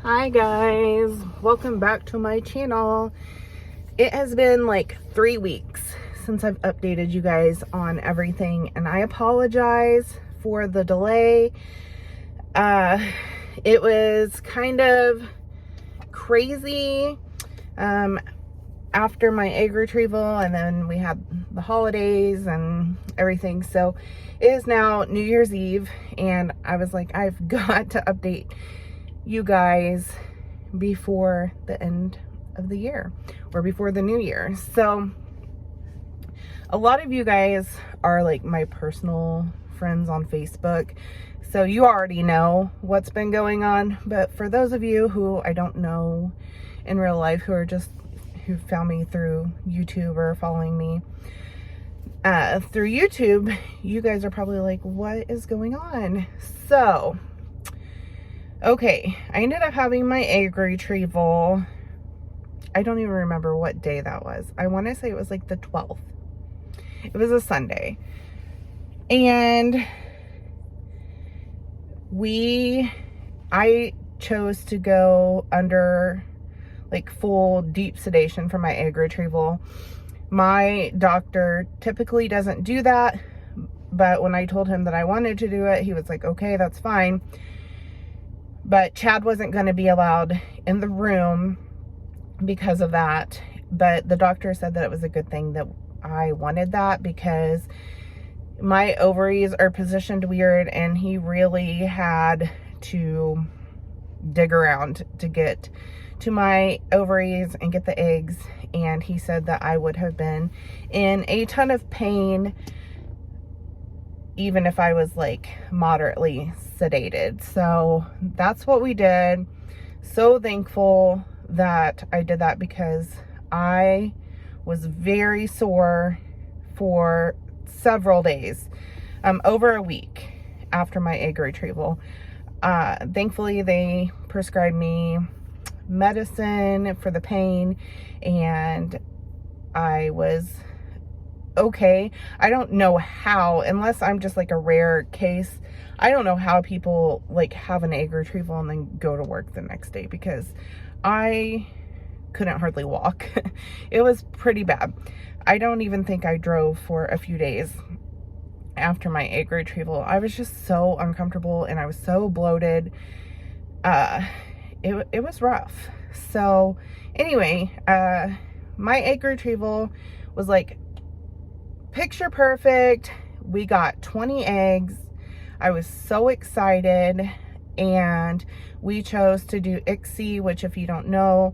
Hi guys, welcome back to my channel. It has been like 3 weeks since I've updated you guys on everything, and I apologize for the delay. It was kind of crazy after my egg retrieval, and then we had the holidays and everything. So it is now New Year's Eve, and I was like, I've got to update you guys before the end of the year or before the new year. So a lot of you guys are like my personal friends on Facebook, so you already know what's been going on. But for those of you who I don't know in real life, who found me through YouTube or following me through YouTube, you guys are probably like, what is going on? So okay, I ended up having my egg retrieval. I don't even remember what day that was. I want to say it was like the 12th. It was a Sunday. And I chose to go under like full deep sedation for my egg retrieval. My doctor typically doesn't do that, but when I told him that I wanted to do it, he was like, okay, that's fine. But Chad wasn't going to be allowed in the room because of that. But the doctor said that it was a good thing that I wanted that, because my ovaries are positioned weird, and he really had to dig around to get to my ovaries and get the eggs. And he said that I would have been in a ton of pain even if I was like moderately sedated. So that's what we did. So thankful that I did that, because I was very sore for several days, over a week after my egg retrieval. Thankfully they prescribed me medicine for the pain, and I was okay. I don't know how, unless I'm just like a rare case, I don't know how people like have an egg retrieval and then go to work the next day, because I couldn't hardly walk. It was pretty bad. I don't even think I drove for a few days after my egg retrieval. I was just so uncomfortable, and I was so bloated. It was rough. So anyway, my egg retrieval was like picture perfect. We got 20 eggs. I was so excited, and we chose to do ICSI, which, if you don't know,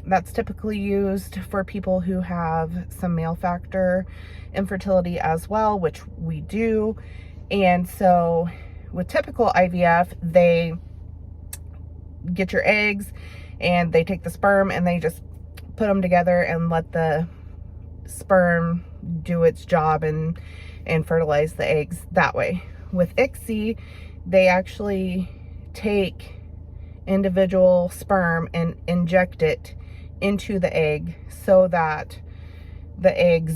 that's typically used for people who have some male factor infertility as well, which we do. And so with typical IVF, they get your eggs and they take the sperm and they just put them together and let the sperm do its job and fertilize the eggs that way. With ICSI, they actually take individual sperm and inject it into the egg so that the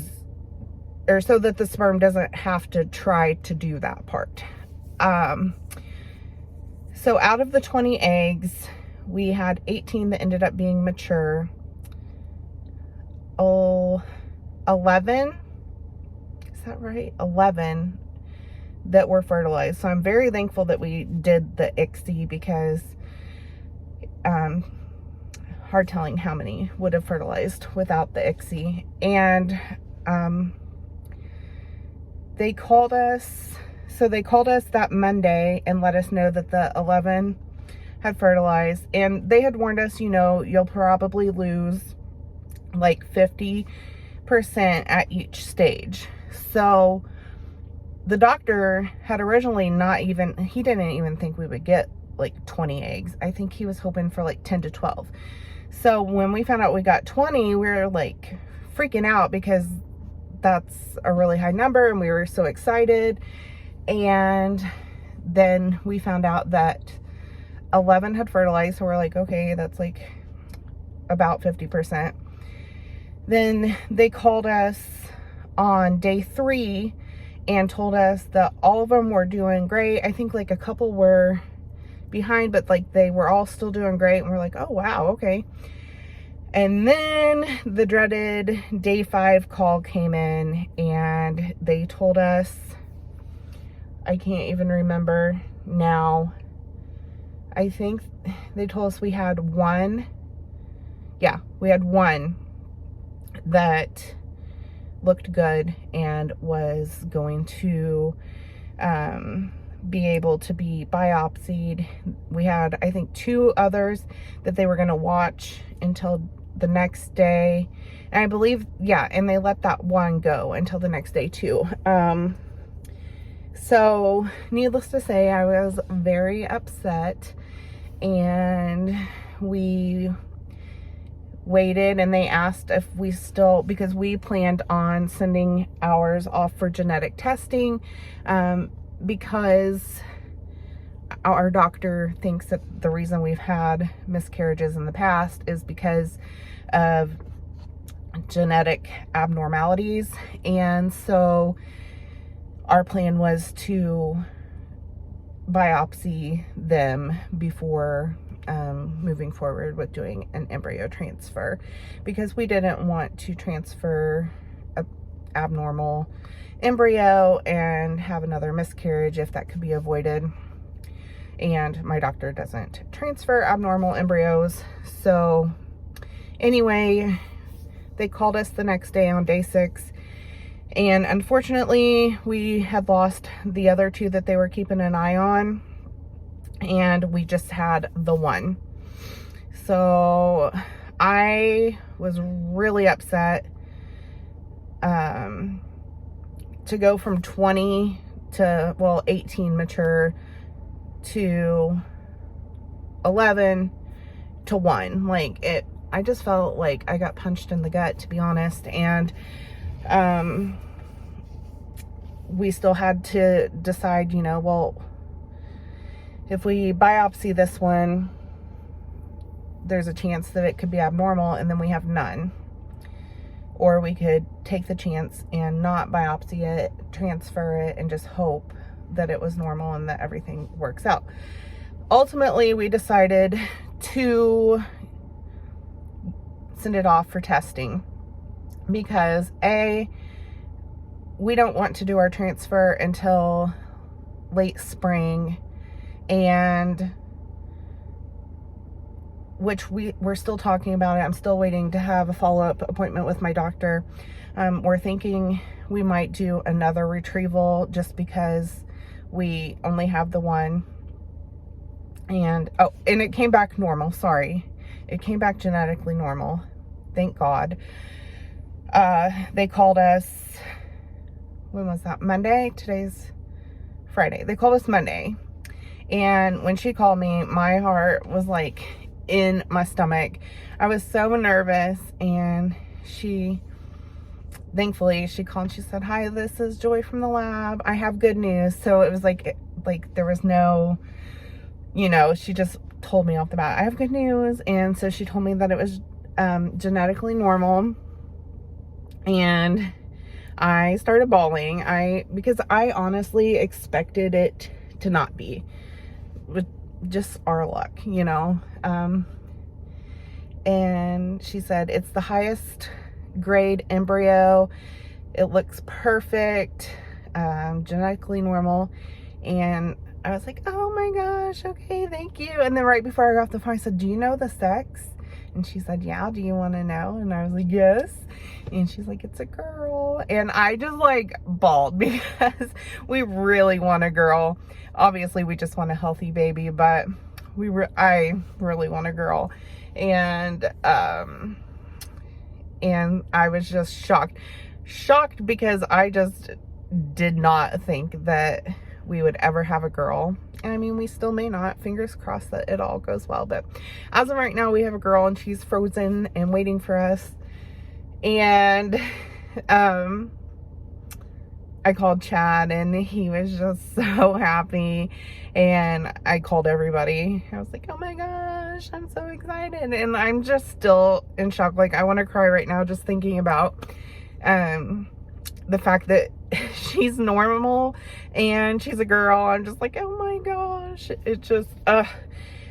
sperm doesn't have to try to do that part. So out of the 20 eggs, we had 18 that ended up being mature. 11, is that right? 11 that were fertilized. So I'm very thankful that we did the ICSI, because hard telling how many would have fertilized without the ICSI. And they called us that Monday and let us know that the 11 had fertilized, and they had warned us, you'll probably lose like 50% at each stage. So the doctor had originally he didn't even think we would get like 20 eggs. I think he was hoping for like 10 to 12. So when we found out we got 20, we were like freaking out, because that's a really high number, and we were so excited. And then we found out that 11 had fertilized, so we're like, okay, that's like about 50%. Then they called us on day 3 and told us that all of them were doing great. I think like a couple were behind, but like they were all still doing great. And we're like, oh wow, okay. And then the dreaded day 5 call came in, and they told us, I can't even remember now. I think they told us we had one. Yeah, we had one that looked good and was going to be able to be biopsied. We had, I think, 2 others that they were going to watch until the next day. And I believe, yeah, and they let that one go until the next day too. So needless to say, I was very upset, and we waited, and they asked if we still, because we planned on sending ours off for genetic testing, because our doctor thinks that the reason we've had miscarriages in the past is because of genetic abnormalities. And so our plan was to biopsy them before moving forward with doing an embryo transfer, because we didn't want to transfer a abnormal embryo and have another miscarriage if that could be avoided. And my doctor doesn't transfer abnormal embryos. So anyway, they called us the next day on day 6, and unfortunately we had lost the other 2 that they were keeping an eye on, and we just had the one. So I was really upset to go from 20 to, well, 18 mature to 11 to 1. Like, it, I just felt like I got punched in the gut, to be honest. And we still had to decide, you know, well, if we biopsy this one, there's a chance that it could be abnormal, and then we have none. Or we could take the chance and not biopsy it, transfer it, and just hope that it was normal and that everything works out. Ultimately, we decided to send it off for testing because A, we don't want to do our transfer until late spring, and which we're still talking about it. I'm still waiting to have a follow-up appointment with my doctor. We're thinking we might do another retrieval just because we only have the one. And oh, and it came back normal. Sorry, it came back genetically normal, thank God. They called us, when was that? Monday? Today's Friday. They called us Monday, and when she called me, my heart was like in my stomach. I was so nervous, and thankfully she called and she said, "Hi, this is Joy from the lab. I have good news." So it was like there was no, you know, she just told me off the bat, "I have good news." And so she told me that it was genetically normal, and I started bawling. Because I honestly expected it to not be, with just our luck, you know. And she said, "It's the highest grade embryo. It looks perfect, genetically normal." And I was like, "Oh my gosh, okay, thank you." And then right before I got off the phone, I said, "Do you know the sex?" And she said, "Yeah, do you want to know?" And I was like, "Yes." And she's like, "It's a girl." And I just like bawled because we really want a girl. Obviously, we just want a healthy baby, but I really want a girl. And I was just shocked because I just did not think that we would ever have a girl. And I mean, we still may not. Fingers crossed that it all goes well. But as of right now, we have a girl, and she's frozen and waiting for us. And I called Chad, and he was just so happy. And I called everybody. I was like, "Oh my gosh, I'm so excited." And I'm just still in shock. Like, I want to cry right now just thinking about the fact that she's normal and she's a girl, I'm just like, oh my gosh. It just,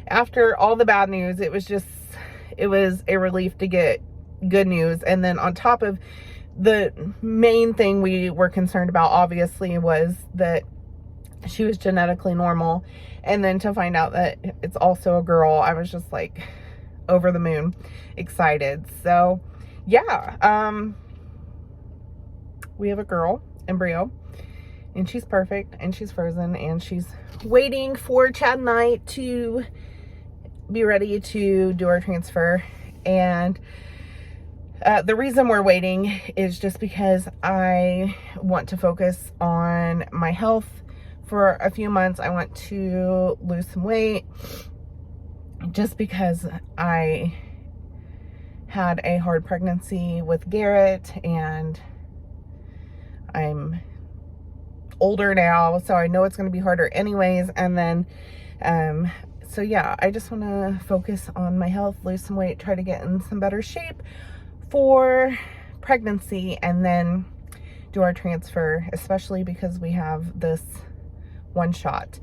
after all the bad news, it was a relief to get good news. And then on top of the main thing we were concerned about, obviously, was that she was genetically normal. And then to find out that it's also a girl, I was just like over the moon excited. So yeah, we have a girl, Embryo, and she's perfect, and she's frozen, and she's waiting for Chad and I to be ready to do our transfer. And the reason we're waiting is just because I want to focus on my health for a few months. I want to lose some weight just because I had a hard pregnancy with Garrett, and I'm older now, so I know it's going to be harder anyways. And then so yeah, I just want to focus on my health, lose some weight, try to get in some better shape for pregnancy, and then do our transfer, especially because we have this one shot.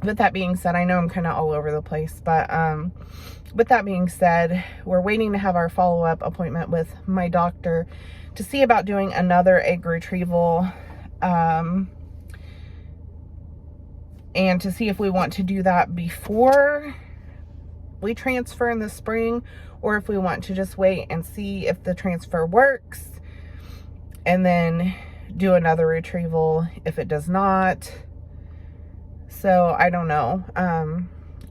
With that being said, I know I'm kind of all over the place, but with that being said, we're waiting to have our follow-up appointment with my doctor to see about doing another egg retrieval, and to see if we want to do that before we transfer in the spring, or if we want to just wait and see if the transfer works and then do another retrieval if it does not. So I don't know.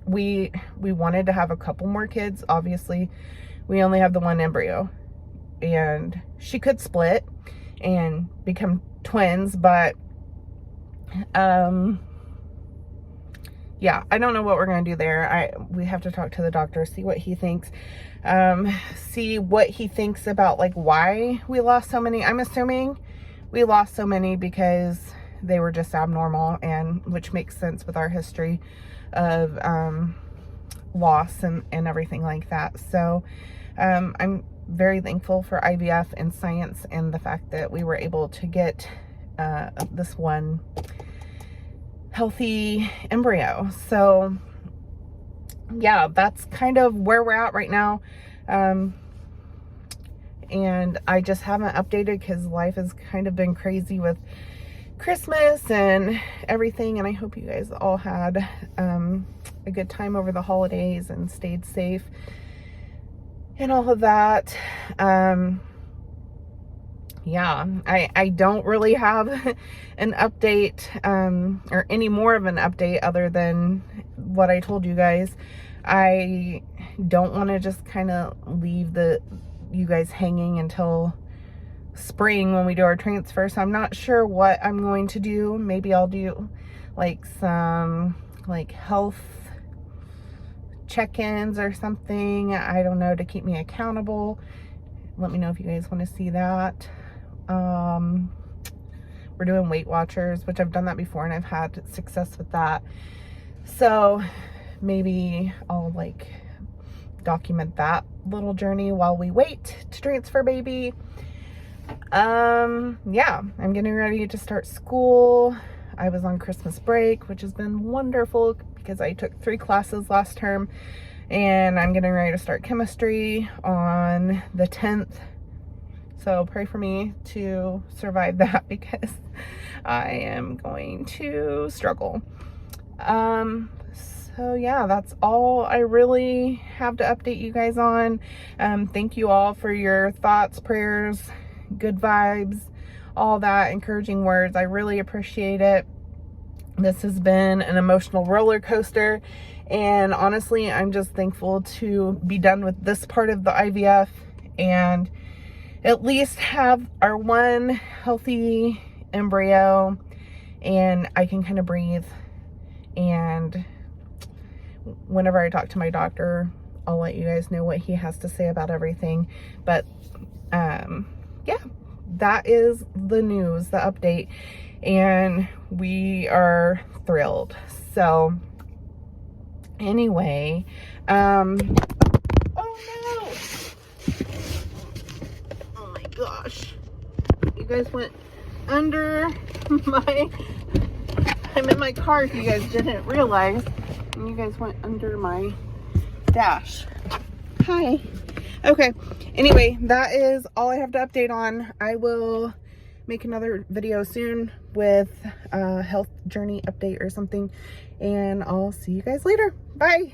We wanted to have a couple more kids. Obviously, we only have the one embryo, and she could split and become twins, but yeah, I don't know what we're going to do there. We have to talk to the doctor, see what he thinks, see what he thinks about like why we lost so many. I'm assuming we lost so many because they were just abnormal, and which makes sense with our history of loss and everything like that. So I'm very thankful for IVF and science, and the fact that we were able to get this one healthy embryo. So yeah, that's kind of where we're at right now. And I just haven't updated because life has kind of been crazy with Christmas and everything, and I hope you guys all had a good time over the holidays and stayed safe and all of that. Yeah, I don't really have an update, or any more of an update other than what I told you guys. I don't want to just kind of leave you guys hanging until spring when we do our transfer. So I'm not sure what I'm going to do. Maybe I'll do like some like health check-ins or something. I don't know, to keep me accountable. Let me know if you guys want to see that. We're doing Weight Watchers, which I've done that before and I've had success with that. So maybe I'll like document that little journey while we wait to transfer baby. Yeah, I'm getting ready to start school. I was on Christmas break, which has been wonderful because I took 3 classes last term, and I'm getting ready to start chemistry on the 10th. So pray for me to survive that because I am going to struggle. So yeah, that's all I really have to update you guys on. Thank you all for your thoughts, prayers, good vibes, all that, encouraging words. I really appreciate it. This has been an emotional roller coaster, and honestly, I'm just thankful to be done with this part of the IVF and at least have our one healthy embryo, and I can kind of breathe. And whenever I talk to my doctor, I'll let you guys know what he has to say about everything. But yeah, that is the news, the update, and we are thrilled. So anyway, oh no, oh my gosh, guys went under my, I'm in my car if you guys didn't realize, and you guys went under my dash. Hi. Okay, anyway, that is all I have to update on. I will make another video soon with a health journey update or something, and I'll see you guys later. Bye.